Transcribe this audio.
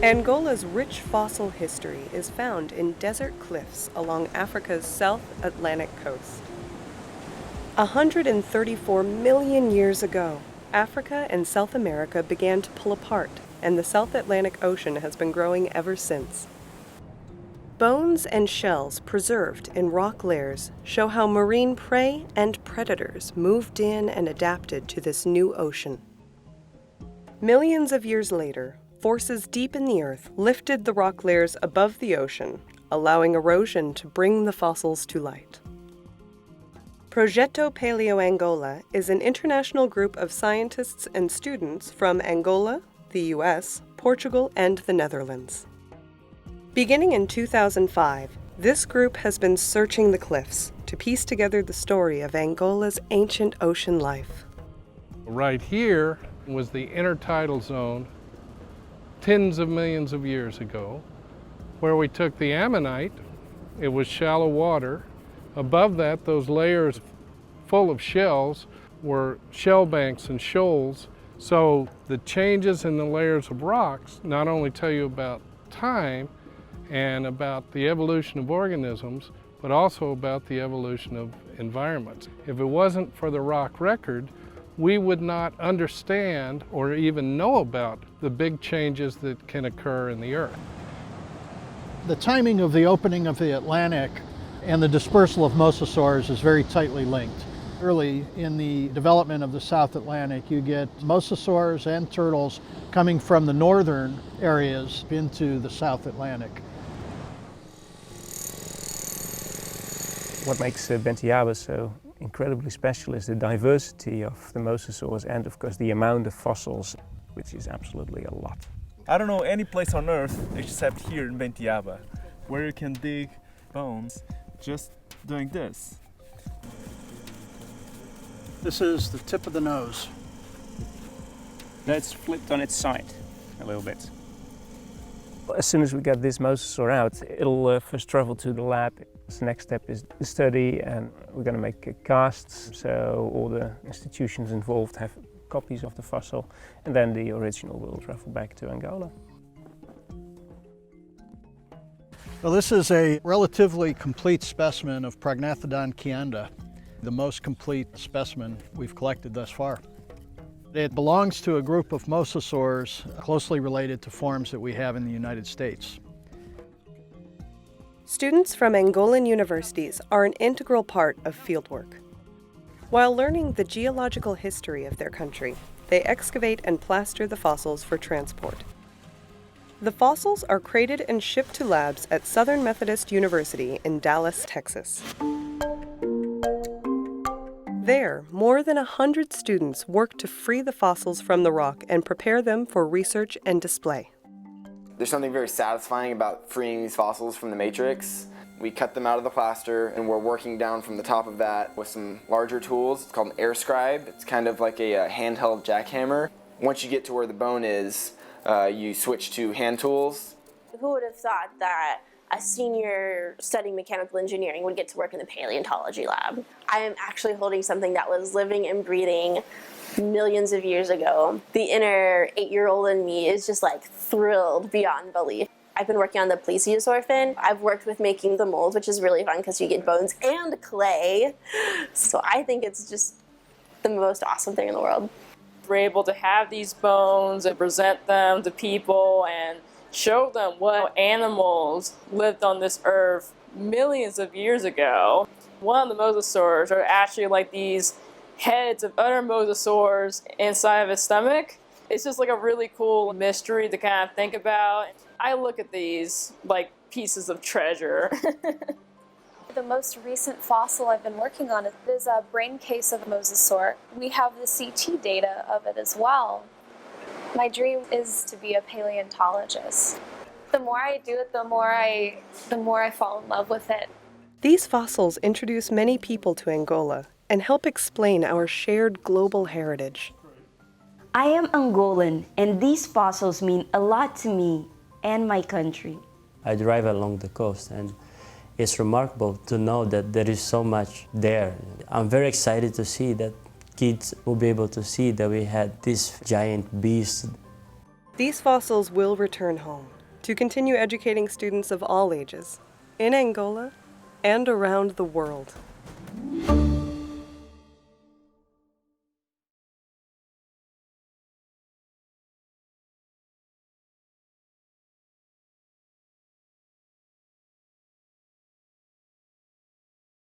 Angola's rich fossil history is found in desert cliffs along Africa's South Atlantic coast. 134 million years ago, Africa and South America began to pull apart, and the South Atlantic Ocean has been growing ever since. Bones and shells preserved in rock layers show how marine prey and predators moved in and adapted to this new ocean. Millions of years later, forces deep in the earth lifted the rock layers above the ocean, allowing erosion to bring the fossils to light. Progetto Paleoangola is an international group of scientists and students from Angola, the US, Portugal, and the Netherlands. Beginning in 2005, this group has been searching the cliffs to piece together the story of Angola's ancient ocean life. Right here was the intertidal zone tens of millions of years ago, where we took the ammonite. It was shallow water. Above that, those layers full of shells were shell banks and shoals. So the changes in the layers of rocks not only tell you about time and about the evolution of organisms, but also about the evolution of environments. If it wasn't for the rock record, we would not understand or even know about the big changes that can occur in the Earth. The timing of the opening of the Atlantic and the dispersal of mosasaurs is very tightly linked. Early in the development of the South Atlantic, you get mosasaurs and turtles coming from the northern areas into the South Atlantic. What makes Bentiaba so incredibly special is the diversity of the mosasaurs and of course the amount of fossils, which is absolutely a lot. I don't know any place on Earth except here in Bentiaba where you can dig bones just doing this. This is the tip of the nose. That's flipped on its side a little bit. As soon as we get this mosasaur out, it'll first travel to the lab. The next step is the study, and we're going to make casts, so all the institutions involved have copies of the fossil, and then the original will travel back to Angola. Well, this is a relatively complete specimen of Prognathodon kianda, the most complete specimen we've collected thus far. It belongs to a group of mosasaurs closely related to forms that we have in the United States. Students from Angolan universities are an integral part of fieldwork. While learning the geological history of their country, they excavate and plaster the fossils for transport. The fossils are crated and shipped to labs at Southern Methodist University in Dallas, Texas. There, more than 100 students work to free the fossils from the rock and prepare them for research and display. There's something very satisfying about freeing these fossils from the matrix. We cut them out of the plaster and we're working down from the top of that with some larger tools. It's called an air scribe. It's kind of like a handheld jackhammer. Once you get to where the bone is, you switch to hand tools. Who would have thought that a senior studying mechanical engineering would get to work in the paleontology lab? I am actually holding something that was living and breathing millions of years ago. The inner 8-year-old in me is just like thrilled beyond belief. I've been working on the plesiosaur fin. I've worked with making the molds, which is really fun because you get bones and clay. So I think it's just the most awesome thing in the world. We're able to have these bones and present them to people and show them what animals lived on this earth millions of years ago. One of the mosasaurs are actually like these heads of other mosasaurs inside of his stomach. It's just like a really cool mystery to kind of think about. I look at these like pieces of treasure. The most recent fossil I've been working on is a brain case of a mosasaur. We have the CT data of it as well. My dream is to be a paleontologist. The more I do it, the more I fall in love with it. These fossils introduce many people to Angola and help explain our shared global heritage. I am Angolan, and these fossils mean a lot to me and my country. I drive along the coast, and it's remarkable to know that there is so much there. I'm very excited to see that kids will be able to see that we had this giant beast. These fossils will return home to continue educating students of all ages in Angola and around the world.